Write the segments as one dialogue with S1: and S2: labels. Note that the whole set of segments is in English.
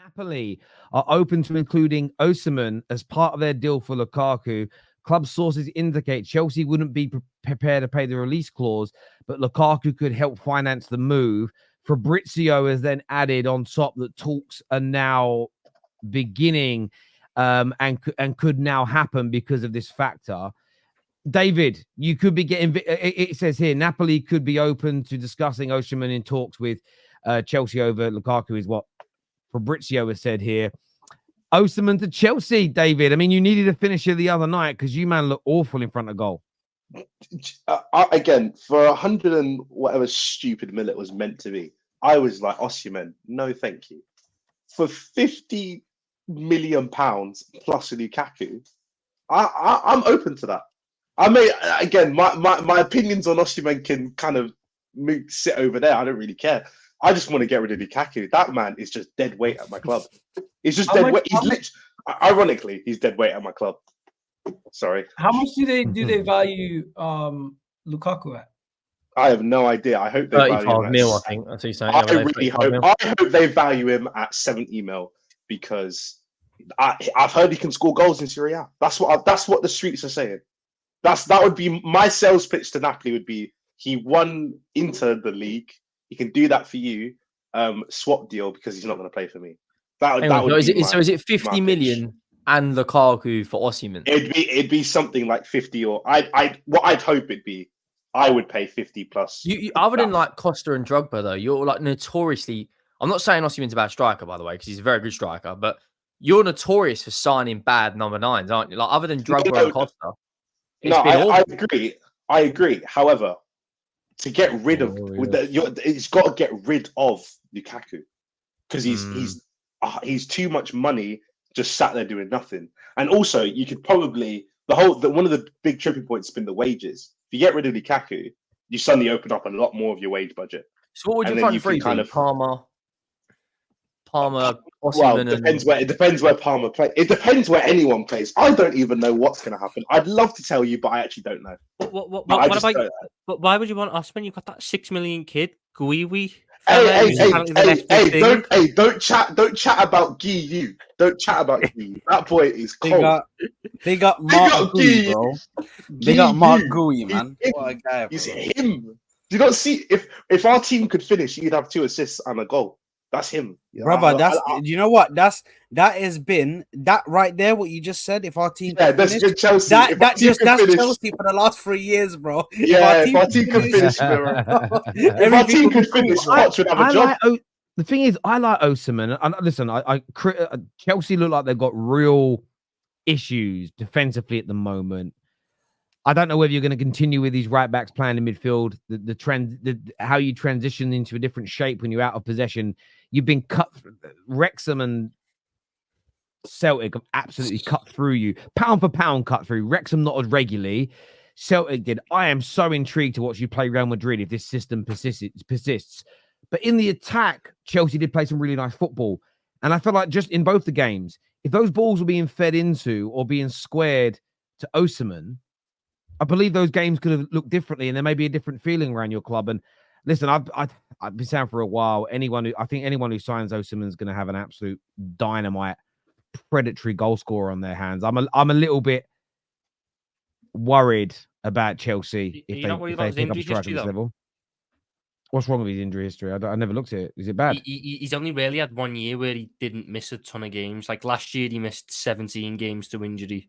S1: Napoli are open to including Osimhen as part of their deal for Lukaku. Club sources indicate Chelsea wouldn't be prepared to pay the release clause, but Lukaku could help finance the move. Fabrizio has then added on top that talks are now beginning and could now happen because of this factor. David, you could be getting... It says here, Napoli could be open to discussing Osimhen in talks with Chelsea over Lukaku is what Fabrizio has said here. Osimhen to Chelsea, David. I mean, you needed a finisher the other night because you, man, look awful in front of goal.
S2: Again, for 100 and whatever stupid mil it was meant to be, I was like, Osimhen, no thank you. For £50 million plus Lukaku, I'm open to that. I mean, again, my opinions on Osimhen can kind of sit over there. I don't really care. I just want to get rid of Lukaku. That man is just dead weight at my club. He's just dead weight. He's literally, ironically, he's dead weight at my club. Sorry.
S3: How much do they value Lukaku at?
S2: I have no idea. I hope they
S4: 35 mil. I think that's what you're saying.
S2: I really hope. I hope they value him at 70 mil because I've heard he can score goals in Serie A. That's what the streets are saying. That would be my sales pitch to Napoli. Would be he won into the league. He can do that for you. Swap deal because he's not going to play for me.
S4: Is it 50 million and Lukaku for Osimhen?
S2: It'd be something like 50 or what I'd hope it'd be. I would pay 50 plus.
S4: Other than like Costa and Drogba though, you're like notoriously. I'm not saying Osimhen's a bad striker by the way because he's a very good striker, but you're notorious for signing bad number 9s, aren't you? Like other than Drogba and Costa.
S2: I agree. However, to get rid of he's got to get rid of Lukaku because he's too much money just sat there doing nothing. And also, you could probably one of the big tripping points has been the wages. If you get rid of Lukaku, you suddenly open up a lot more of your wage budget.
S4: So what would you front three? Kind of Palmer, Osimhen.
S2: Well, it depends where Palmer plays. It depends where anyone plays. I don't even know what's going to happen. I'd love to tell you, but I actually don't know.
S5: But why would you want Osimhen? You've got that 6 million kid, Guiwi.
S2: Hey! Don't chat about Guiyu. Don't chat about Guiyu. That boy is cold.
S6: They got Mark Guiyu, bro. They got Mark Guiyu, man. What a guy, bro.
S2: He's him. Do you not see? If our team could finish, he'd have 2 assists and a goal. That's him,
S6: brother. You know what? That has been that right there. What you just said. If our team,
S2: that's
S6: finish,
S2: Chelsea.
S6: That's Chelsea for the last 3 years, bro.
S2: Yeah, if our team could finish, if our team could finish, Poch would have a job.
S1: The thing is, I like Osimhen. And listen, Chelsea look like they've got real issues defensively at the moment. I don't know whether you're going to continue with these right backs playing in midfield. The trend, how you transition into a different shape when you're out of possession. You've been cut. Wrexham and Celtic have absolutely cut through you, pound for pound cut through. Wrexham not as regularly. Celtic did. I am so intrigued to watch you play Real Madrid if this system persists. But in the attack, Chelsea did play some really nice football, and I felt like just in both the games, if those balls were being fed into or being squared to Osimhen, I believe those games could have looked differently, and there may be a different feeling around your club. And listen, I've been saying for a while, anyone who signs Osimhen is going to have an absolute dynamite, predatory goal scorer on their hands. I'm a little bit worried about Chelsea if they pick up a striker at this level. What's wrong with his injury history? I never looked at it. Is it bad?
S5: He's only really had 1 year where he didn't miss a ton of games. Like last year, he missed 17 games to injury.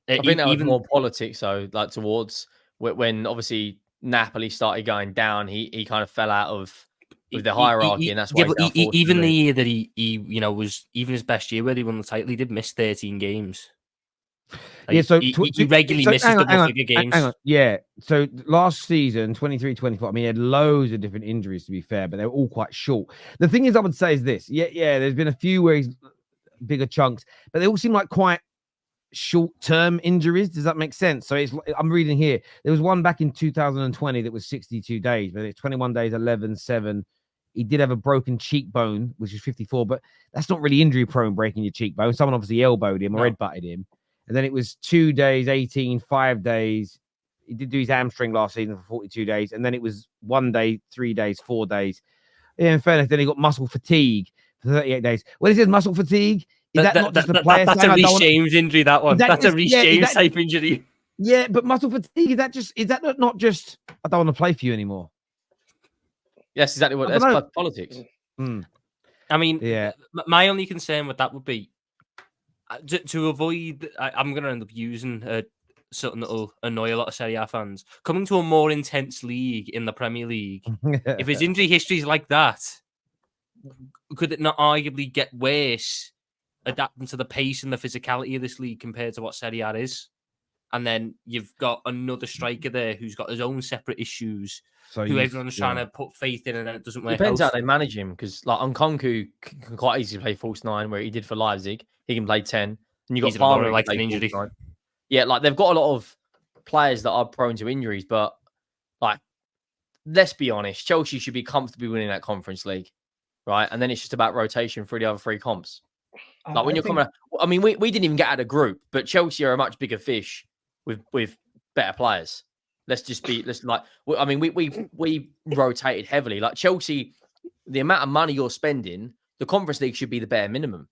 S4: I think that was more politics, though, like towards when obviously Napoli started going down, he kind of fell out of with the hierarchy, and that's why.
S5: Even the year that he was even his best year where he won the title, he did miss 13 games. Like,
S1: so
S5: he regularly misses the games.
S1: Hang on. Yeah. So last season, 23-24, I mean, he had loads of different injuries, to be fair, but they were all quite short. The thing is, I would say is this. Yeah, there's been a few where he's bigger chunks, but they all seem like quite short-term injuries. Does that make sense? So I'm reading here. There was one back in 2020 that was 62 days, but it's 21 days, 11-7. He did have a broken cheekbone, which is 54, but that's not really injury-prone, breaking your cheekbone. Someone obviously elbowed him or headbutted him. And then it was 2 days, 18, 5 days. He did do his hamstring last season for 42 days. And then it was 1 day, 3 days, 4 days. Yeah, in fairness, then he got muscle fatigue 38 days. When it says muscle fatigue, is that not just a player
S5: that's
S1: saying,
S5: a
S1: I don't
S5: Reece
S1: wanna-
S5: James injury, that one.
S1: Is that
S5: That's a
S1: just-
S5: Reece
S1: yeah, is
S5: James
S1: that-
S5: type injury.
S1: Yeah, but muscle fatigue, is that not just, I don't want to play for you anymore?
S4: Yes, exactly what
S1: I
S4: that's
S1: don't know.
S4: club politics.
S1: Mm.
S5: I mean,
S1: Yeah.
S5: my only concern with that would be to avoid. I'm going to end up using something that will annoy a lot of Serie A fans. Coming to a more intense league in the Premier League, if his injury history is like that, could it not arguably get worse adapting to the pace and the physicality of this league compared to what Serie A is? And then you've got another striker there who's got his own separate issues, who everyone's trying to put faith in, and then it doesn't work
S4: Depends
S5: out.
S4: how they manage him, because like Nkunku can quite easily play false 9, where he did for Leipzig. He can play 10, and you got
S5: He's another
S4: Palmer
S5: one, like
S4: like
S5: an injury.
S4: Yeah, like they've got a lot of players that are prone to injuries, but like let's be honest, Chelsea should be comfortably winning that Conference League, right? And then it's just about rotation through the other 3 comps. Like when you're coming, I mean, we didn't even get out of the group, but Chelsea are a much bigger fish with better players. I mean, we rotated heavily. Like Chelsea, the amount of money you're spending, the Conference League should be the bare minimum.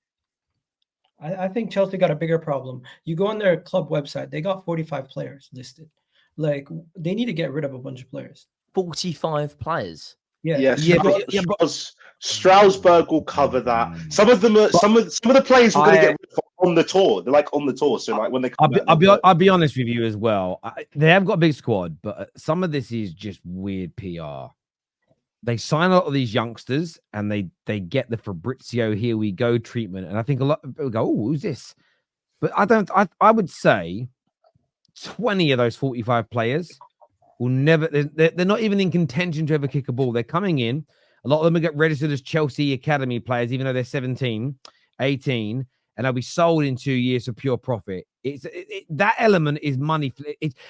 S3: I think Chelsea got a bigger problem. You go on their club website, they got 45 players listed. Like they need to get rid of a bunch of players.
S4: 45 players.
S3: Yeah.
S2: Strasbourg will cover that. Some of them are, some of the players we're going to get rid of on the tour. They're like on the tour, so like when they come
S1: I'll be honest with you as well. They have got a big squad, but some of this is just weird PR. They sign a lot of these youngsters, and they get the Fabrizio here we go treatment, and I think a lot of people go, "Oh, who's this?" But I would say 20 of those 45 players will never. They're not even in contention to ever kick a ball. They're coming in. A lot of them will get registered as Chelsea Academy players, even though they're 17, 18, and they'll be sold in 2 years for pure profit. That element is money.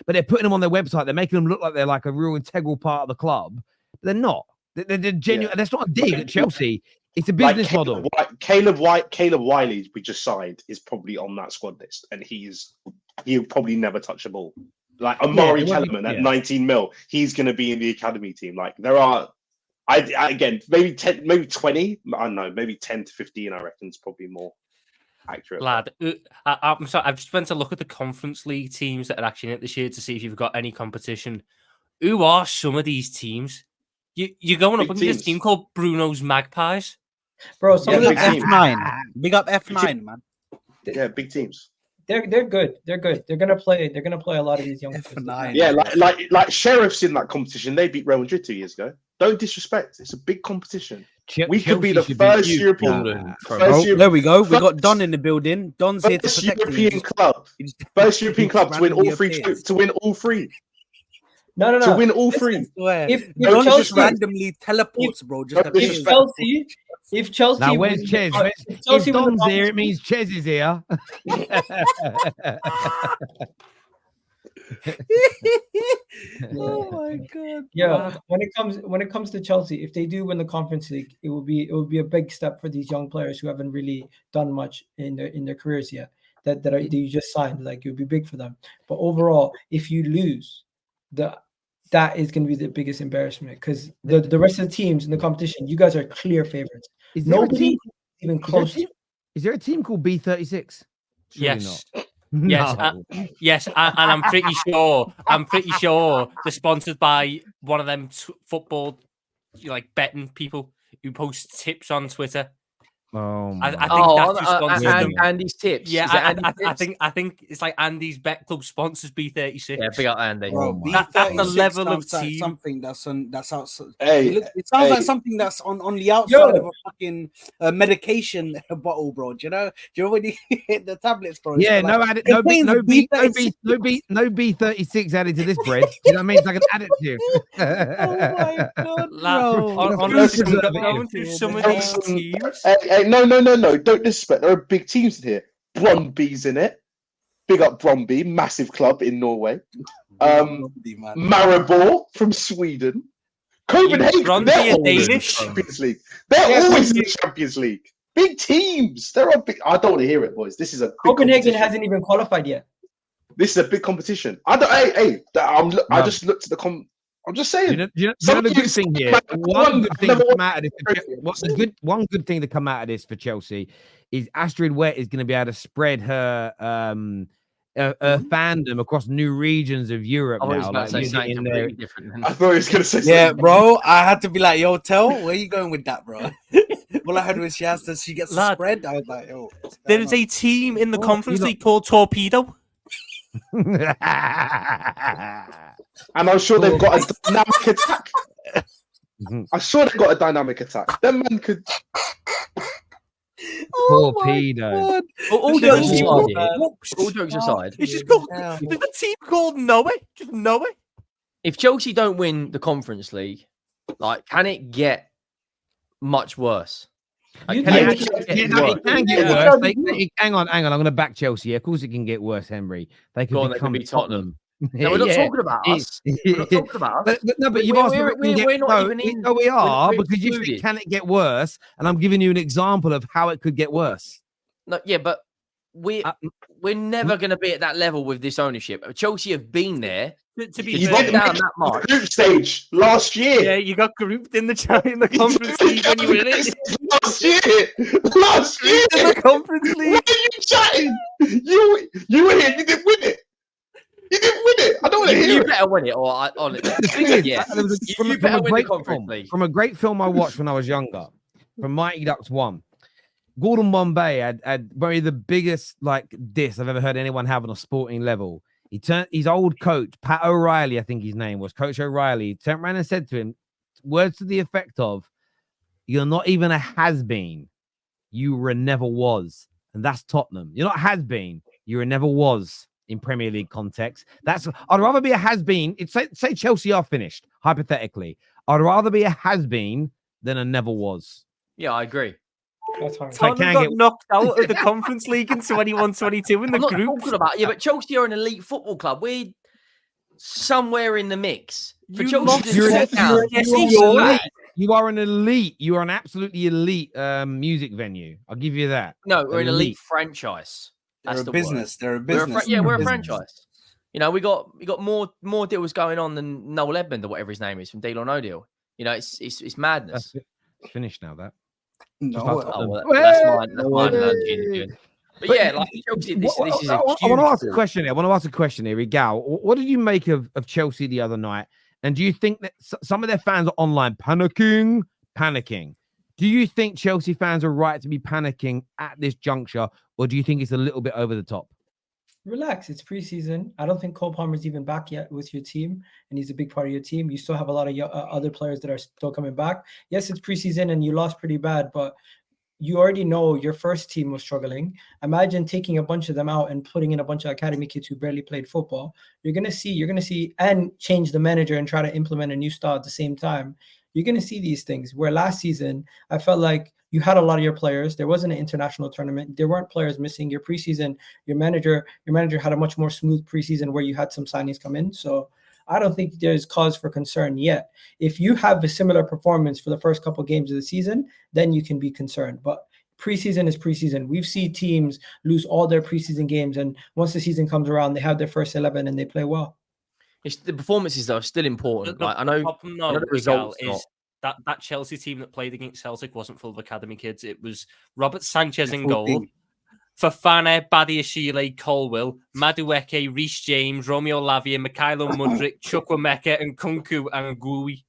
S1: But they're putting them on their website. They're making them look like they're like a real integral part of the club. But they're not. They're genuine. Yeah. That's not a dig at Chelsea. It's a business model.
S2: Caleb Wiley, we just signed, is probably on that squad list, and he'll probably never touch a ball. Like Amari Kellerman at 19 mil, he's going to be in the academy team. Like there are. Again, maybe 10, maybe 20. I don't know, maybe 10 to 15. I reckon is probably more accurate.
S5: Lad, I'm sorry. I've just went to look at the Conference League teams that are actually in it this year to see if you've got any competition. Who are some of these teams? You're going up against a team called Bruno's Magpies,
S3: bro.
S6: Big up F9. Big up F9, man.
S2: Yeah, big teams.
S3: They're good. They're good. They're gonna play a lot of these young
S6: F9.
S2: Yeah, like Sheriffs in that competition. They beat Real Madrid 2 years ago. Don't disrespect. It's a big competition. We could be the first European.
S6: There we go. We got Don in the building. Don's here to protect
S2: European club. First European club to win all three. To win all three.
S3: No.
S2: To win all three.
S3: If
S6: Don
S3: Chelsea
S6: just randomly teleports, bro.
S3: If Chelsea,
S1: now where's Ches? If Don's here, it means Ches is here.
S6: Oh my god!
S3: Yeah, when it comes to Chelsea, if they do win the Conference League, it will be a big step for these young players who haven't really done much in their careers yet. That you just signed, like it would be big for them. But overall, if you lose, that is going to be the biggest embarrassment because the rest of the teams in the competition, you guys are clear favorites. Nobody even close.
S1: Is there a team called B36?
S5: Yes.
S1: Not.
S5: Yes,
S1: No.
S5: yes, and I'm pretty sure they're sponsored by one of them football like betting people who post tips on Twitter.
S1: Oh,
S5: I think that's who sponsors them.
S4: Andy's tips.
S5: Yeah, I think it's like Andy's Bet Club sponsors B36.
S4: Yeah, big up Andy.
S6: Bro,
S5: That's the level of
S6: like
S5: team.
S6: something that's outside.
S2: Hey,
S6: it sounds like something that's on the outside of a fucking medication bottle, bro. Do you know when you hit the tablets, bro?
S1: Yeah, no B36 added to this bread. You know what I mean? It's like an additive.
S6: Oh my god, bro!
S5: Honestly, going through some of these teams.
S2: No. Don't disrespect. There are big teams in here. Brøndby's in it. Big up Brøndby, massive club in Norway. Maribor from Sweden. Copenhagen, they're always in the Champions League. They're always in the Champions League. Big teams. There are big. I don't want to hear it, boys. This is a big
S3: Copenhagen hasn't even qualified yet.
S2: This is a big competition. I just looked at the I'm just saying.
S1: Do you know the good thing here? One good thing to come out of this. One good thing to come out of this for Chelsea is Astrid Wet is going to be able to spread her fandom across new regions of Europe now. Like
S4: something completely different.
S2: I thought he was going to say
S6: Yeah,
S2: something.
S6: bro. I had to be like, yo, where are you going with that, bro? All I heard was she gets the spread. I was like, yo.
S5: There is a team in the Conference League called Torpedo.
S2: And I'm sure they've got a dynamic attack. I'm sure they've got a dynamic attack. Them men could.
S1: Torpedo.
S4: All jokes aside,
S5: It's just called. There's a team called Noe. Just Noe.
S4: If Chelsea don't win the Conference League, like, can it get much worse? Like,
S1: It can get worse. Hang on. I'm going to back Chelsea. Of course, it can get worse, Henry. They could become Tottenham.
S4: No, we're not talking about us. We're not talking about us.
S1: But you've asked we are because you said, can it get worse? And I'm giving you an example of how it could get worse.
S4: No, yeah, but we're never going to be at that level with this ownership. Chelsea have been there.
S5: To be
S2: You
S5: fair,
S2: did
S4: down that much.
S2: Group stage last year.
S5: yeah, you got grouped in the Conference League when you were in it.
S2: Last year.
S5: In the Conference
S2: Why
S5: League.
S2: are you chatting? You were here. You didn't win it. You didn't win it. I don't want to hear
S4: You
S2: it.
S4: better win it, or
S1: The thing is,
S4: yeah.
S1: from
S4: You better
S1: a
S4: win the
S1: great
S4: Conference
S1: film,
S4: League.
S1: from a great film I watched when I was younger, from Mighty Ducks 1. Gordon Bombay had probably the biggest diss I've ever heard anyone have on a sporting level. He turned his old coach, Pat O'Reilly, I think his name was, Coach O'Reilly, turned around and said to him, words to the effect of, "You're not even a has-been. You were a never was." And that's Tottenham. You're not has-been. You're a never was in Premier League context. I'd rather be a has-been. Say Chelsea are finished, hypothetically. I'd rather be a has-been than a never was.
S4: Yeah, I agree.
S3: That's hard.
S5: Tottenham got knocked out of the Conference League in 21-22 in the
S4: I'm not
S5: group.
S4: talking about but Chelsea are an elite football club. We're somewhere in the mix. For Chelsea to step down,
S1: You are an elite. You are an absolutely elite music venue. I'll give you that.
S4: No, we're an elite franchise.
S6: They're a business. They're a business.
S4: We're a franchise. You know, we got more deals going on than Noel Edmond or whatever his name is from Deal or No Deal. You know, it's madness.
S1: That's finished now. That.
S6: No,
S4: That's my analogy. But yeah, like Chelsea, this is a huge...
S1: I want to ask a question here. Rigal, what did you make of Chelsea the other night? And do you think that some of their fans are online panicking? Do you think Chelsea fans are right to be panicking at this juncture, or do you think it's a little bit over the top?
S3: Relax. It's preseason. I don't think Cole Palmer's even back yet with your team, and he's a big part of your team. You still have a lot of other players that are still coming back. Yes, it's preseason, and you lost pretty bad, but you already know your first team was struggling. Imagine taking a bunch of them out and putting in a bunch of academy kids who barely played football. You're gonna see, and change the manager and try to implement a new style at the same time. You're gonna see these things. Where last season, I felt like you had a lot of your players. There wasn't an international tournament. There weren't players missing. Your preseason, your manager had a much more smooth preseason where you had some signings come in. So I don't think there's cause for concern yet. If you have a similar performance for the first couple of games of the season, then you can be concerned. But preseason is preseason. We've seen teams lose all their preseason games, and once the season comes around, they have their first 11 and they play well.
S4: It's the performances that are still important. I know the results is
S5: that Chelsea team that played against Celtic wasn't full of academy kids. It was Robert Sanchez in goal, Fofana, Badiashile, Colwill, Madueke, Reece James, Romeo Lavia, Mikhailo Mudryk, Chukwuemeka, and Kunku and Gui.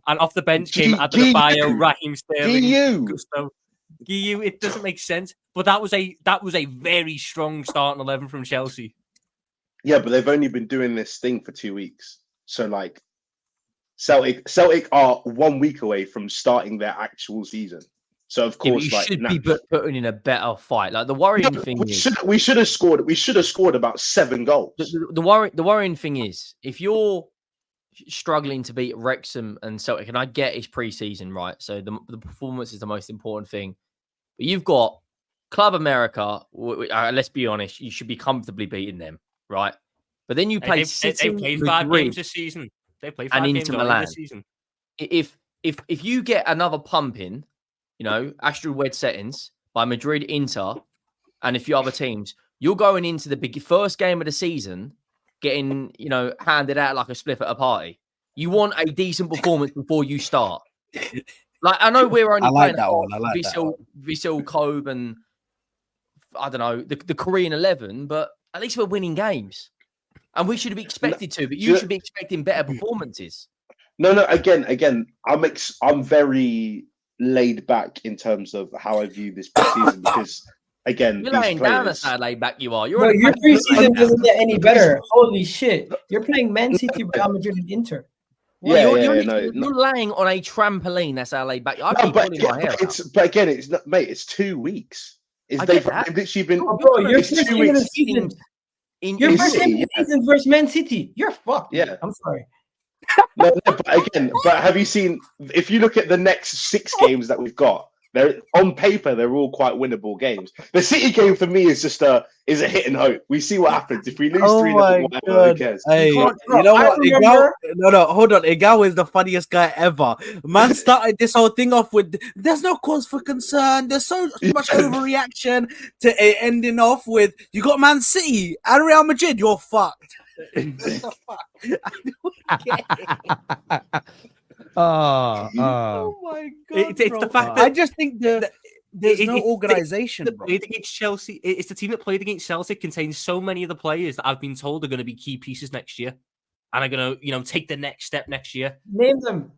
S5: And off the bench came Adebayo, Raheem Sterling, Gusto. It doesn't make sense, but that was a very strong starting 11 from Chelsea.
S2: Yeah, but they've only been doing this thing for 2 weeks. So Celtic are 1 week away from starting their actual season. So of course,
S4: you should be putting in a better fight. Like the worrying thing
S2: we should have scored. We should have scored about 7 goals.
S4: The worrying thing is if you're struggling to beat Wrexham and Celtic, and I get it's pre-season, right? So the performance is the most important thing. But you've got Club America. Let's be honest, you should be comfortably beating them, right? But then you play City.
S5: They played 5 games this season. They played 5 games this season.
S4: If you get another pump in, you know, Astral Wed settings by Madrid, Inter, and a few other teams, you're going into the first game of the season getting, handed out like a spliff at a party. You want a decent performance before you start. Like, I know we're only
S6: I like
S4: playing
S6: that one. I like that one.
S4: Vissel Kobe and I don't know the Korean 11, but at least we're winning games, and we should be expected to. But you should be expecting better performances.
S2: No. Again, I'm very laid back in terms of how I view this preseason because again,
S4: You're
S2: these
S4: laying down
S2: players.
S4: how laid back you are.
S3: Bro, your preseason doesn't get any better. Holy shit! You're playing Man City, Real Madrid, and Inter.
S4: Well,
S2: you're
S4: you're laying on a trampoline. That's how laid back. I'd
S2: No,
S4: be pulling my hair out.
S2: but again, it's not, mate. It's 2 weeks. They've literally been.
S3: Oh, bro, your
S2: it's
S3: first
S2: 2
S3: game of the
S2: weeks.
S3: season. Your
S2: in
S3: first game
S2: City,
S3: of the season versus Man City. You're fucked.
S2: Yeah.
S3: I'm sorry.
S2: No, but have you seen? If you look at the next 6 games that we've got, they're on paper they're all quite winnable games. The City game for me is just a hit and hope. We see what happens if we lose 3-0. Whatever, who cares?
S6: Hey, you know what? No, hold on. Igao is the funniest guy ever. Man started this whole thing off with there's no cause for concern. There's so much overreaction to it ending off with you got Man City and Real Madrid. You're fucked. What the fuck?
S1: Oh
S6: my god!
S5: It's the fact that
S6: I just think that there's no organization.
S5: The played against Chelsea. It's the team that played against Chelsea contains so many of the players that I've been told are going to be key pieces next year, and are going to take the next step next year.
S3: Name them.